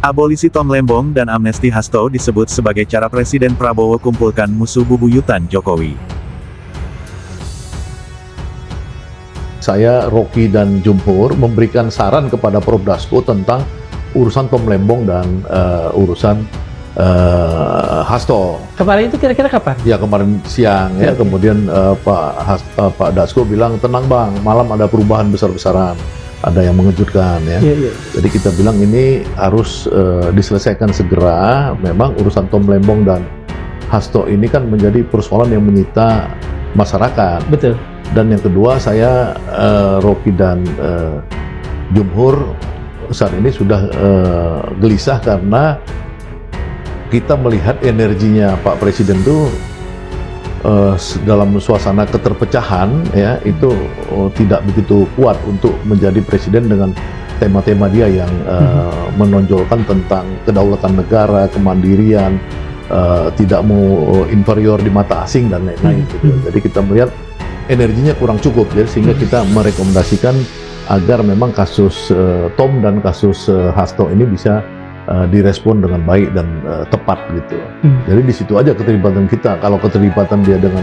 Abolisi Tom Lembong dan amnesti Hasto disebut sebagai cara Presiden Prabowo kumpulkan musuh bubuyutan Jokowi. Saya, Rocky, dan Jumhur memberikan saran kepada Prof. Dasko tentang urusan Tom Lembong dan urusan Hasto. Kemarin itu kira-kira kapan? Ya kemarin siang ya. Kemudian Pak Dasko bilang, tenang Bang, malam ada perubahan besar-besaran, ada yang mengejutkan ya. Jadi kita bilang ini harus diselesaikan segera. Memang urusan Tom Lembong dan Hasto ini kan menjadi persoalan yang menyita masyarakat. Betul. Dan yang kedua, saya, Rocky, dan Jumhur saat ini sudah gelisah karena kita melihat energinya Pak Presiden itu dalam suasana keterpecahan ya, itu tidak begitu kuat untuk menjadi presiden dengan tema-tema dia yang menonjolkan tentang kedaulatan negara, kemandirian, tidak mau inferior di mata asing dan lain-lain. Gitu. Jadi kita melihat energinya kurang cukup ya, sehingga kita merekomendasikan agar memang kasus Tom dan kasus Hasto ini bisa direspon dengan baik dan tepat gitu. Jadi di situ aja keterlibatan kita. Kalau keterlibatan dia dengan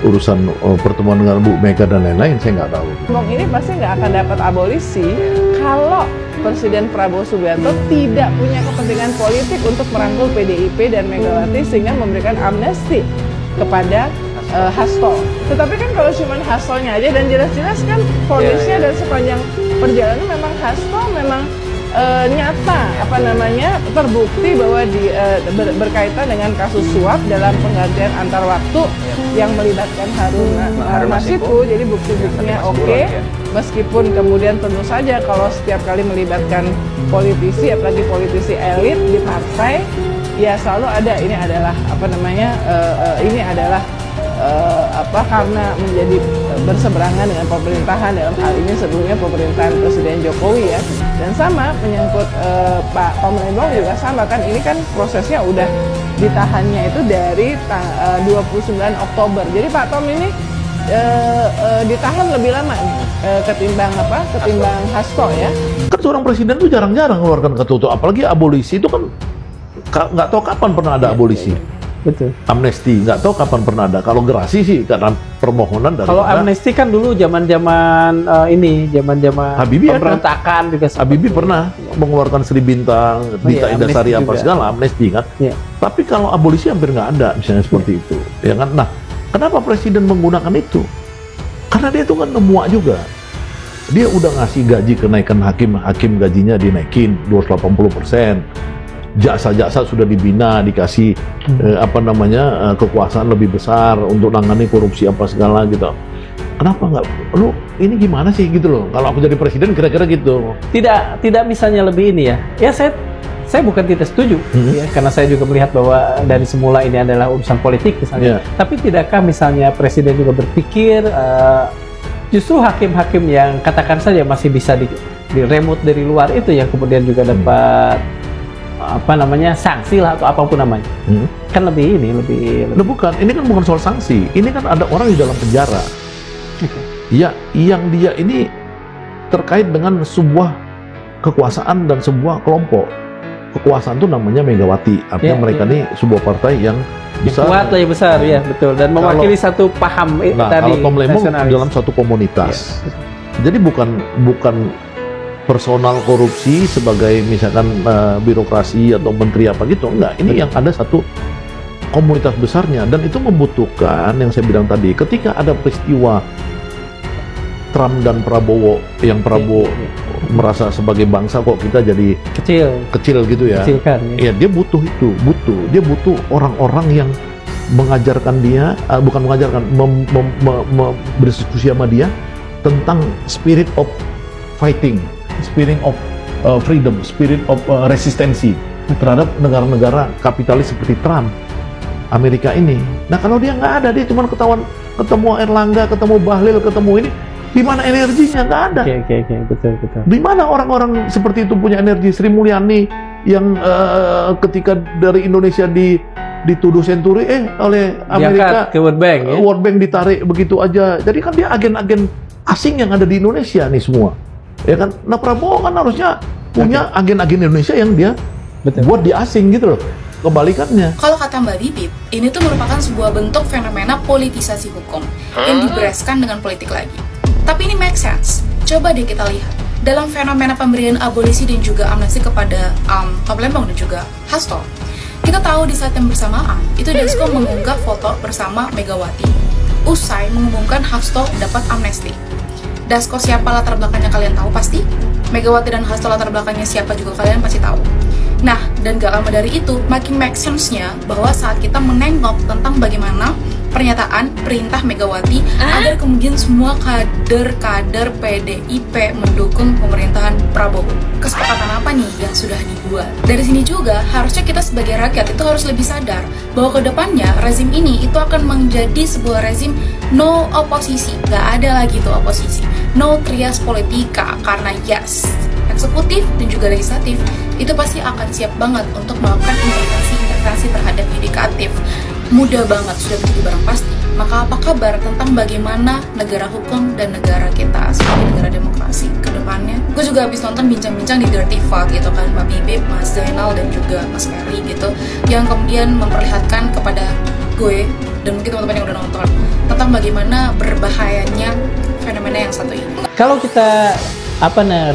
urusan pertemuan dengan Bu Mega dan lain-lain, saya nggak tahu. Lembong ini pasti nggak akan dapat abolisi kalau Presiden Prabowo Subianto tidak punya kepentingan politik untuk merangkul PDIP dan Megawati sehingga memberikan amnesti kepada Hasto. Tetapi kan kalau cuma Hastonya aja dan jelas-jelas kan vonisnya dan sepanjang perjalanan memang Hasto memang nyata terbukti bahwa berkaitan dengan kasus suap dalam penggantian antar waktu yang melibatkan Harun Masiku. Jadi bukti-buktinya oke. Meskipun kemudian tentu saja kalau setiap kali melibatkan politisi, apalagi politisi elit di partai, ya selalu ada ini adalah karena menjadi berseberangan dengan pemerintahan, dalam hal ini sebelumnya pemerintahan Presiden Jokowi ya. Dan sama menyangkut Pak Tom Lembong juga sama kan, ini kan prosesnya udah ditahannya itu dari 29 Oktober. Jadi Pak Tom ini ditahan lebih lama nih ketimbang Hasto ya. Kan seorang presiden tuh jarang-jarang mengeluarkan kata-kata, apalagi abolisi itu kan nggak tahu kapan pernah ada abolisi. Betul. Amnesti nggak tahu kapan pernah ada. Kalau gerasi sih karena permohonan dari. Kalau amnesti kan dulu zaman-zaman Habibie pemberontakan juga. Habibie pernah mengeluarkan Sri Bintang, Dita Indasari apa segala amnesti kan. Tapi kalau abolisi hampir nggak ada, misalnya seperti itu, ya kan. Nah, kenapa presiden menggunakan itu? Karena dia itu kan nemuak juga. Dia udah ngasih gaji kenaikan hakim gajinya dinaikin 280%. Jaksa-jaksa sudah dibina, dikasih kekuasaan lebih besar untuk nangani korupsi apa segala gitu. Kenapa nggak? Lu ini gimana sih gitu loh? Kalau aku jadi presiden kira-kira gitu. Tidak misalnya lebih ini ya. Ya saya bukan tidak setuju ya, karena saya juga melihat bahwa dari semula ini adalah urusan politik misalnya. Tapi tidakkah misalnya presiden juga berpikir justru hakim-hakim yang katakan saja masih bisa di-remote dari luar itu yang kemudian juga dapat sanksi lah atau apapun namanya. Kan lebih. Bukan, ini kan bukan soal sanksi. Ini kan ada orang di dalam penjara. Ya, yang dia ini terkait dengan sebuah kekuasaan dan sebuah kelompok. Kekuasaan itu namanya Megawati. Artinya mereka ini sebuah partai yang besar. Kuat lah, besar ya, betul. Dan mewakili satu paham tadi. Kalau Tom Lembong dalam satu komunitas. Jadi bukan personal korupsi sebagai misalkan birokrasi atau menteri apa gitu, enggak. Ini yang ada satu komunitas besarnya, dan itu membutuhkan yang saya bilang tadi, ketika ada peristiwa Trump dan Prabowo, yang Prabowo merasa sebagai bangsa kok kita jadi kecil gitu ya. Ya dia butuh dia butuh orang-orang yang mengajarkan dia, berdiskusi sama dia tentang spirit of fighting, spirit of freedom, spirit of resistensi terhadap negara-negara kapitalis seperti Trump, Amerika ini. Nah kalau dia nggak ada, dia cuma ketemu Erlangga, ketemu Bahlil, ketemu ini, di mana energinya? Nggak ada. Betul. Di mana orang-orang seperti itu punya energi? Sri Mulyani yang ketika dari Indonesia dituduh senturi oleh Amerika ke World Bank, ya? World Bank ditarik begitu aja. Jadi kan dia agen-agen asing yang ada di Indonesia nih semua. Ya kan? Nah Prabowo kan harusnya punya agen-agen Indonesia yang dia Betul. buat dia asing gitu loh. Kebalikannya. Kalau kata Mbak Bibip, ini tuh merupakan sebuah bentuk fenomena politisasi hukum yang dibereskan dengan politik lagi. Tapi ini make sense. Coba deh kita lihat. Dalam fenomena pemberian abolisi dan juga amnesti kepada Top Lembang dan juga Hasto, kita tahu di saat yang bersamaan, itu Dasko mengunggah foto bersama Megawati usai mengumumkan Hasto dapat amnesti. Dasko siapa latar belakangnya kalian tahu pasti? Megawati dan Hasto latar belakangnya siapa juga kalian pasti tahu. Nah, dan gak lama dari itu, makin make sense-nya bahwa saat kita menengok tentang bagaimana pernyataan perintah Megawati agar kemudian semua kader-kader PDIP mendukung pemerintahan Prabowo. Kesepakatan apa nih yang sudah dibuat? Dari sini juga, harusnya kita sebagai rakyat itu harus lebih sadar bahwa kedepannya rezim ini itu akan menjadi sebuah rezim no oposisi. Gak ada lagi tuh oposisi. No trias politika, karena yes, eksekutif dan juga legislatif itu pasti akan siap banget untuk melakukan intervensi terhadap yudikatif. Mudah banget, sudah menjadi barang pasti. Maka apa kabar tentang bagaimana negara hukum dan negara kita sebagai negara demokrasi ke depannya? Gue juga habis nonton bincang-bincang di Dirty Fuck gitu kan, Mbak Bibip, Mas Zainal dan juga Mas Ferry gitu, yang kemudian memperlihatkan kepada gue dan mungkin teman-teman yang udah nonton tentang bagaimana berbahayanya fenomena yang satu ini. Kalau kita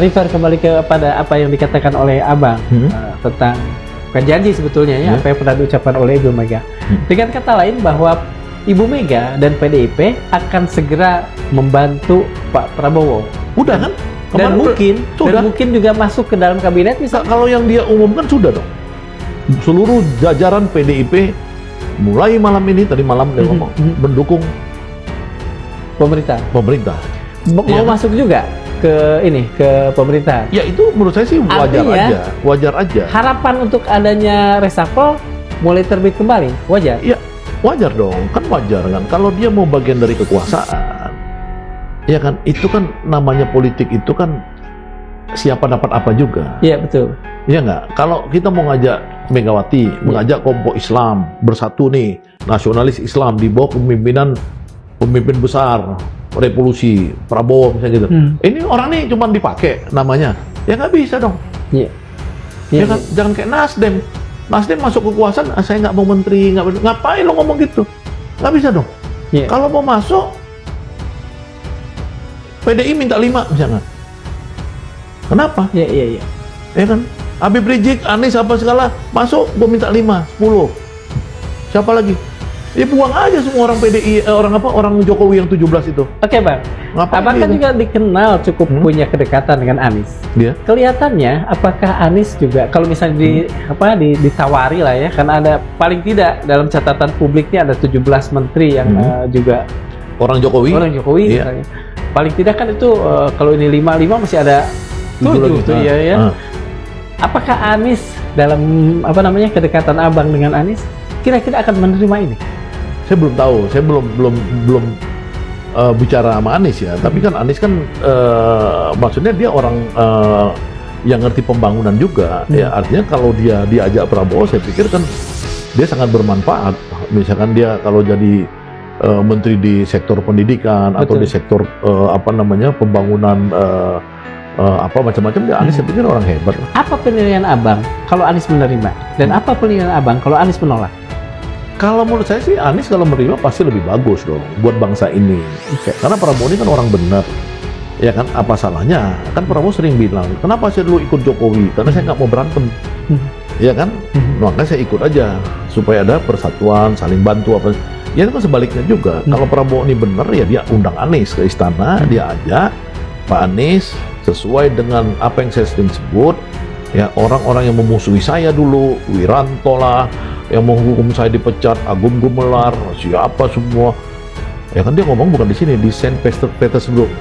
refer kembali kepada apa yang dikatakan oleh Abang tentang bukan janji sebetulnya ya, apa yang pernah diucapkan oleh Ibu Mega. Dengan kata lain bahwa Ibu Mega dan PDIP akan segera membantu Pak Prabowo. Udah kan? Dan sudah. mungkin juga masuk ke dalam kabinet misalnya. Kalau yang dia umumkan sudah dong. Seluruh jajaran PDIP mulai malam ini, tadi malam dia ngomong, mendukung pemerintah. Mau Ya. masuk juga ke pemerintahan. Ya itu menurut saya sih wajar aja. Harapan untuk adanya reshuffle mulai terbit kembali, wajar. Ya wajar dong, kan wajar kan. Kalau dia mau bagian dari kekuasaan, ya kan, itu kan namanya politik itu kan siapa dapat apa juga. Iya betul. Iya nggak? Kalau kita mau ngajak Megawati, mengajak kelompok Islam bersatu nih, nasionalis Islam di bawah pemimpin besar revolusi Prabowo misalnya gitu. Ini orang nih cuma dipakai namanya, ya nggak bisa dong. Iya. Ya kan? Jangan kayak Nasdem masuk kekuasaan, saya nggak mau menteri, ngapain lo ngomong gitu? Nggak bisa dong. Iya. Kalau mau masuk, PDI minta 5 misalnya. Kenapa? Iya. Ya kan? Habib Rizik, Anies apa segala masuk, gue minta 5, 10. Siapa lagi? Ya buang aja semua orang PDI, orang Jokowi yang 17 itu. Oke Bang, Abang kan juga dikenal cukup punya kedekatan dengan Anies. Dia? Kelihatannya, apakah Anies juga, kalau misalnya ditawari lah ya, karena ada paling tidak dalam catatan publiknya ada 17 menteri yang juga orang Jokowi. Iya. Misalnya. Paling tidak kan itu kalau ini 5 masih ada 7 tuh ya. Apakah Anies dalam kedekatan Abang dengan Anies kira-kira akan menerima ini? Saya belum tahu, saya belum bicara sama Anies ya. Tapi kan Anies kan maksudnya dia orang yang ngerti pembangunan juga. Ya artinya kalau dia diajak Prabowo, saya pikir kan dia sangat bermanfaat. Misalkan dia kalau jadi menteri di sektor pendidikan atau di sektor pembangunan macam-macam, dia Anies saya pikir orang hebat. Apa penilaian Abang kalau Anies menerima dan apa penilaian Abang kalau Anies menolak? Kalau menurut saya sih Anies kalau menerima pasti lebih bagus dong buat bangsa ini. Karena Prabowo ini kan orang benar. Ya kan, apa salahnya? Kan Prabowo sering bilang, kenapa saya dulu ikut Jokowi? Karena saya nggak mau berantem. Ya kan? Makanya saya ikut aja supaya ada persatuan, saling bantu apa. Ya itu kan sebaliknya juga. Kalau Prabowo ini benar ya dia undang Anies ke istana, dia ajak Pak Anies sesuai dengan apa yang saya sering sebut. Ya, orang-orang yang memusuhi saya dulu, Wiranto lah, yang menghukum saya dipecat, Agung Gumelar, siapa semua. Ya kan dia ngomong bukan di sini, di Saint Petersburg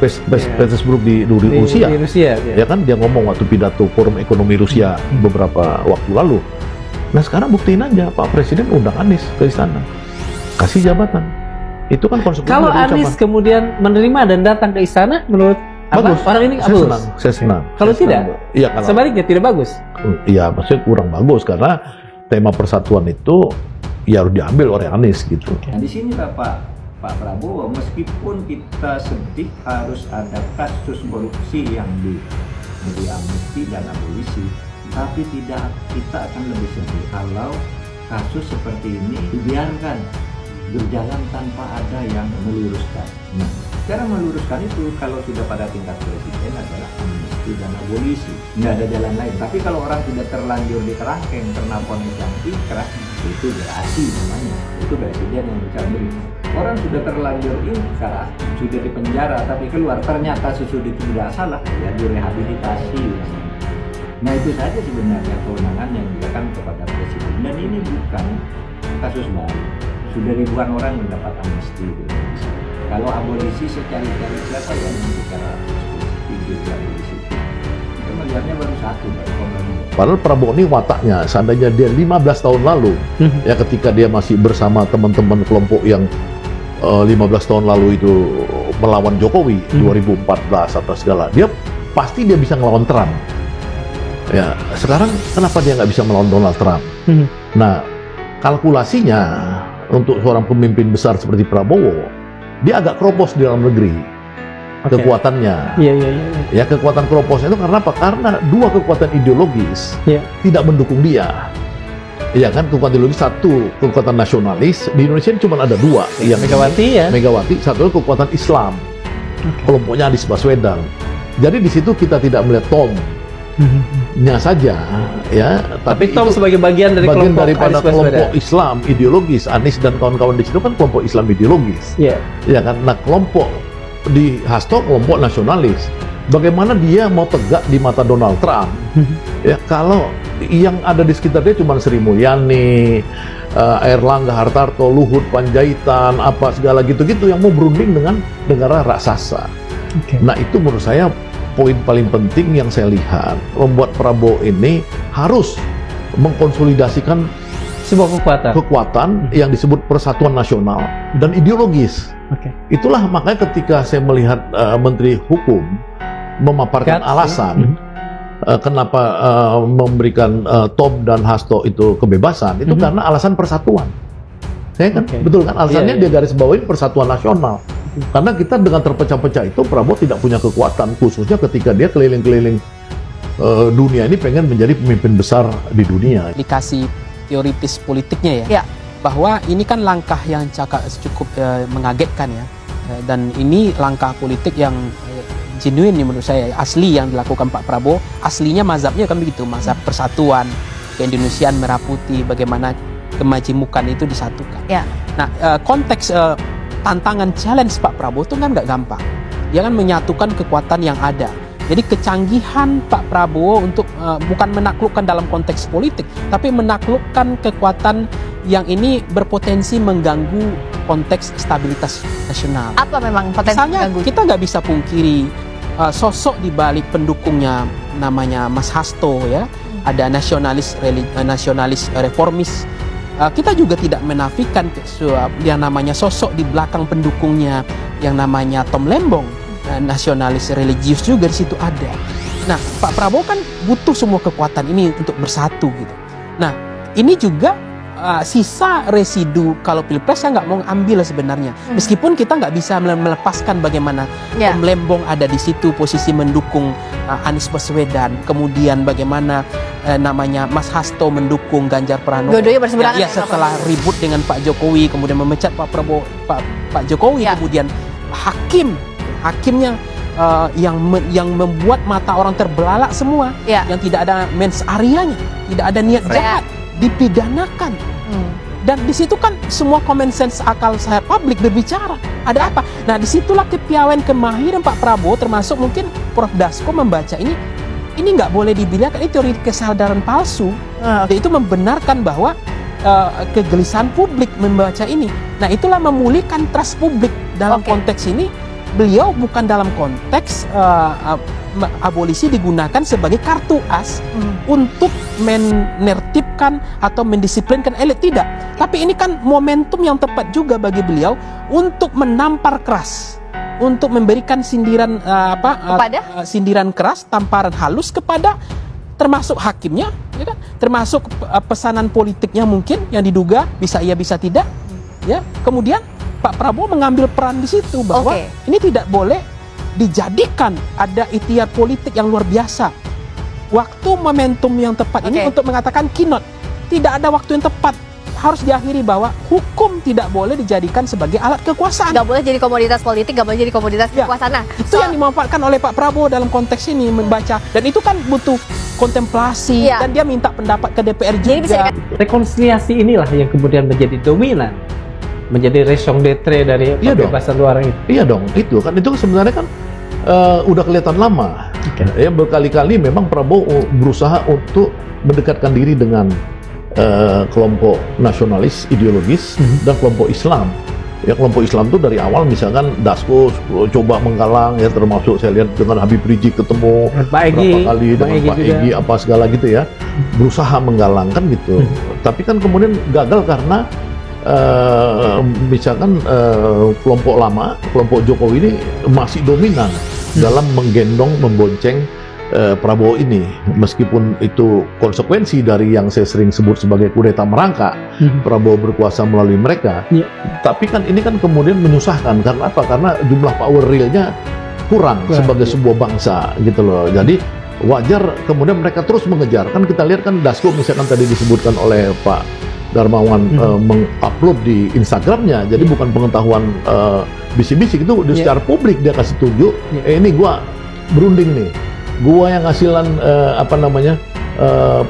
di Rusia. Di Rusia. Ya kan dia ngomong waktu pidato Forum Ekonomi Rusia beberapa waktu lalu. Nah sekarang buktiin aja Pak Presiden undang Anies ke istana, kasih jabatan. Itu kan konsekuensi. Kalau Anies kemudian menerima dan datang ke istana, menurut bagus. Orang ini Saya senang. Kalau tidak, iya kalau sebaliknya tidak bagus. Iya, maksudnya kurang bagus karena tema persatuan itu ya harus diambil oleh Anies gitu. Nah, di sini Pak Prabowo, meskipun kita sedih harus ada kasus korupsi yang diamnesti dan abolisi, tapi kita akan lebih sedih kalau kasus seperti ini dibiarkan berjalan tanpa ada yang meluruskan. Nah, cara meluruskan itu kalau sudah pada tingkat presiden adalah amnesti dan abolisi. Nggak ada jalan lain. Tapi kalau orang sudah terlanjur di kerangkeng karena vonis yang inkrah, itu gerasi namanya. Itu presiden yang mencabut. Orang sudah terlanjur inkrah, sudah di penjara, tapi keluar ternyata sesudah itu tidak salah, ya direhabilitasi. Nah itu saja sebenarnya kewenangan yang diberikan kepada presiden. Dan ini bukan kasus baru. Sudah ribuan orang mendapat amnesti di Indonesia. Kalau abolisi secari-cari siapa yang bicara spesifik abolisi itu? Kita melihatnya baru satu dari pemerintah. Padahal Prabowo ini wataknya, seandainya dia 15 tahun lalu, ya ketika dia masih bersama teman-teman kelompok yang 15 tahun lalu itu melawan Jokowi, 2014 atau segala, dia pasti dia bisa ngelawan Trump. Ya, sekarang kenapa dia nggak bisa melawan Donald Trump? Nah, kalkulasinya untuk seorang pemimpin besar seperti Prabowo, dia agak keropos di dalam negeri. Kekuatannya. Ya, kekuatan keroposnya itu karena apa? Karena dua kekuatan ideologis tidak mendukung dia. Ya kan, kekuatan ideologis satu, kekuatan nasionalis. Di Indonesia ini cuma ada dua. Yang Megawati, satu kekuatan Islam. Kelompoknya Anies Baswedan. Jadi di situ kita tidak melihat Tom-nya saja, ya. Tapi Tom itu sebagai bagian dari daripada kelompok Islam ideologis. Anies dan kawan-kawan di situ kan kelompok Islam ideologis. Ya kan. Nah, kelompok di Hasto kelompok nasionalis. Bagaimana dia mau tegak di mata Donald Trump? Ya, kalau yang ada di sekitar dia cuma Sri Mulyani, Airlangga Hartarto, Luhut Panjaitan, apa segala gitu-gitu yang mau berunding dengan negara raksasa. Nah, itu menurut saya poin paling penting yang saya lihat, membuat Prabowo ini harus mengkonsolidasikan sebuah kekuatan yang disebut persatuan nasional dan ideologis. Itulah makanya ketika saya melihat Menteri Hukum memaparkan alasan kenapa memberikan Tom dan Hasto itu kebebasan, itu karena alasan persatuan. Ya kan? Betul kan? Alasannya dia garis bawain persatuan nasional. Karena kita dengan terpecah-pecah itu, Prabowo tidak punya kekuatan, khususnya ketika dia keliling-keliling dunia ini pengen menjadi pemimpin besar di dunia. Dikasih teoritis politiknya ya, bahwa ini kan langkah yang cukup mengagetkan ya, dan ini langkah politik yang genuine menurut saya, asli yang dilakukan Pak Prabowo. Aslinya mazhabnya kan begitu, mazhab persatuan, keindonesiaan merah putih, bagaimana kemajemukan itu disatukan. Nah, konteks tantangan challenge Pak Prabowo itu kan nggak gampang. Dia kan menyatukan kekuatan yang ada. Jadi kecanggihan Pak Prabowo untuk bukan menaklukkan dalam konteks politik, tapi menaklukkan kekuatan yang ini berpotensi mengganggu konteks stabilitas nasional. Apa memang potensi misalnya mengganggu? Kita nggak bisa pungkiri sosok di balik pendukungnya namanya Mas Hasto ya, ada nasionalis reformis. Kita juga tidak menafikan yang namanya sosok di belakang pendukungnya yang namanya Tom Lembong, nasionalis religius juga di situ ada. Nah, Pak Prabowo kan butuh semua kekuatan ini untuk bersatu gitu. Nah, ini juga sisa residu kalau Pilpres saya nggak mau ambil sebenarnya. Meskipun kita nggak bisa melepaskan bagaimana Tom Lembong ada di situ posisi mendukung Anies Baswedan, kemudian bagaimana namanya Mas Hasto mendukung Ganjar Pranowo. Dua-duanya berseberangan. Ya, setelah ribut dengan Pak Jokowi, kemudian memecat Pak Prabowo, Pak Jokowi, kemudian hakimnya yang membuat mata orang terbelalak semua, yang tidak ada mens arianya, tidak ada niat jahat, dipidanakan. Dan di situ kan semua common sense akal saya publik berbicara. Ada apa? Nah, disitulah kepiawaian kemahiran Pak Prabowo, termasuk mungkin Prof. Dasko membaca ini nggak boleh dibiarkan, ini teori kesadaran palsu. Dan itu membenarkan bahwa kegelisahan publik membaca ini. Nah, itulah memulihkan trust publik dalam konteks ini. Beliau bukan dalam konteks abolisi digunakan sebagai kartu as untuk menertibkan atau mendisiplinkan elit, tidak. Tapi ini kan momentum yang tepat juga bagi beliau untuk menampar keras, untuk memberikan sindiran sindiran keras, tamparan halus kepada termasuk hakimnya, ya kan? Termasuk pesanan politiknya mungkin yang diduga bisa iya bisa tidak, ya. Kemudian Pak Prabowo mengambil peran di situ bahwa ini tidak boleh dijadikan ada ikhtiar politik yang luar biasa waktu momentum yang tepat ini untuk mengatakan keynote. Tidak ada waktu yang tepat. Harus diakhiri bahwa hukum tidak boleh dijadikan sebagai alat kekuasaan. Nggak boleh jadi komoditas politik, nggak boleh jadi komoditas kekuasaan. Nah, itu yang dimanfaatkan oleh Pak Prabowo dalam konteks ini membaca. Dan itu kan butuh kontemplasi dan dia minta pendapat ke DPR juga. Rekonsiliasi inilah yang kemudian menjadi dominan, menjadi raison d'être dari pembebasan luar itu. Iya dong, itu sebenarnya kan udah kelihatan lama. Ya, berkali-kali memang Prabowo berusaha untuk mendekatkan diri dengan kelompok nasionalis ideologis dan kelompok Islam. Ya, kelompok Islam itu dari awal misalkan Dasko coba menggalang, ya, termasuk saya lihat dengan Habib Rizik ketemu berapa kali dengan Pak Egy apa segala gitu ya, berusaha menggalangkan gitu. Tapi kan kemudian gagal karena misalkan kelompok lama, kelompok Jokowi ini masih dominan dalam menggendong, membonceng Prabowo ini, meskipun itu konsekuensi dari yang saya sering sebut sebagai kudeta merangkak, Prabowo berkuasa melalui mereka. Tapi kan ini kan kemudian menyusahkan, karena apa? Karena jumlah power realnya kurang sebagai sebuah bangsa gitu loh. Jadi wajar kemudian mereka terus mengejar. Kan kita lihat kan Dasko misalkan tadi disebutkan oleh Pak Darmawan mengupload di Instagramnya, jadi bukan pengetahuan bisik-bisik, itu secara publik dia kasih tunjuk, ini gua berunding nih, gua yang hasilan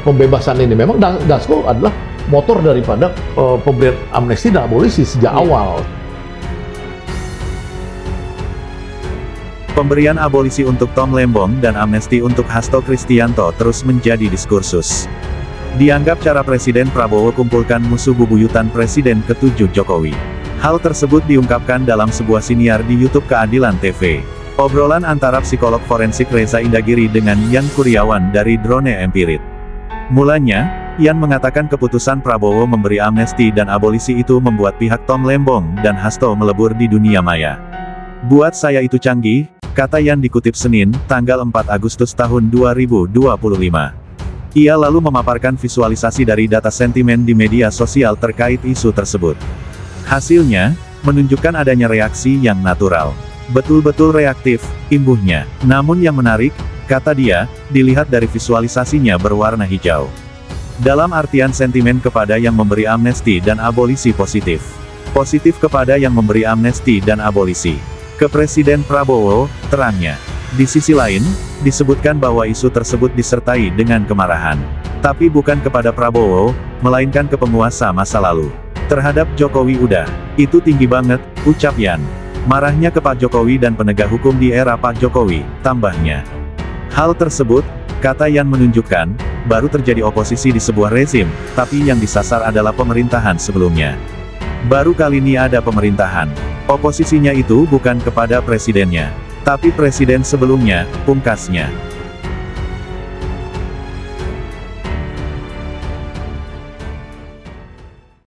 pembebasan ini. Memang Dasko adalah motor daripada pemberian amnesti dan abolisi sejak awal. Pemberian abolisi untuk Tom Lembong dan amnesti untuk Hasto Kristianto terus menjadi diskursus. Dianggap cara Presiden Prabowo kumpulkan musuh bubuyutan Presiden ke-7 Jokowi. Hal tersebut diungkapkan dalam sebuah siniar di YouTube Keadilan TV. Obrolan antara psikolog forensik Reza Indagiri dengan Yan Kuryawan dari Drone Empirit. Mulanya, Yan mengatakan keputusan Prabowo memberi amnesti dan abolisi itu membuat pihak Tom Lembong dan Hasto melebur di dunia maya. Buat saya itu canggih, kata Yan dikutip Senin, tanggal 4 Agustus tahun 2025. Ia lalu memaparkan visualisasi dari data sentimen di media sosial terkait isu tersebut. Hasilnya, menunjukkan adanya reaksi yang natural. Betul-betul reaktif, imbuhnya. Namun yang menarik, kata dia, dilihat dari visualisasinya berwarna hijau. Dalam artian sentimen kepada yang memberi amnesti dan abolisi positif. Positif kepada yang memberi amnesti dan abolisi. Ke Presiden Prabowo, terangnya. Di sisi lain, disebutkan bahwa isu tersebut disertai dengan kemarahan. Tapi bukan kepada Prabowo, melainkan ke penguasa masa lalu. Terhadap Jokowi udah. Itu tinggi banget, ucap Yan. Marahnya ke Pak Jokowi dan penegak hukum di era Pak Jokowi, tambahnya. Hal tersebut, kata Yan menunjukkan, baru terjadi oposisi di sebuah rezim, tapi yang disasar adalah pemerintahan sebelumnya. Baru kali ini ada pemerintahan. Oposisinya itu bukan kepada presidennya, tapi presiden sebelumnya, pungkasnya.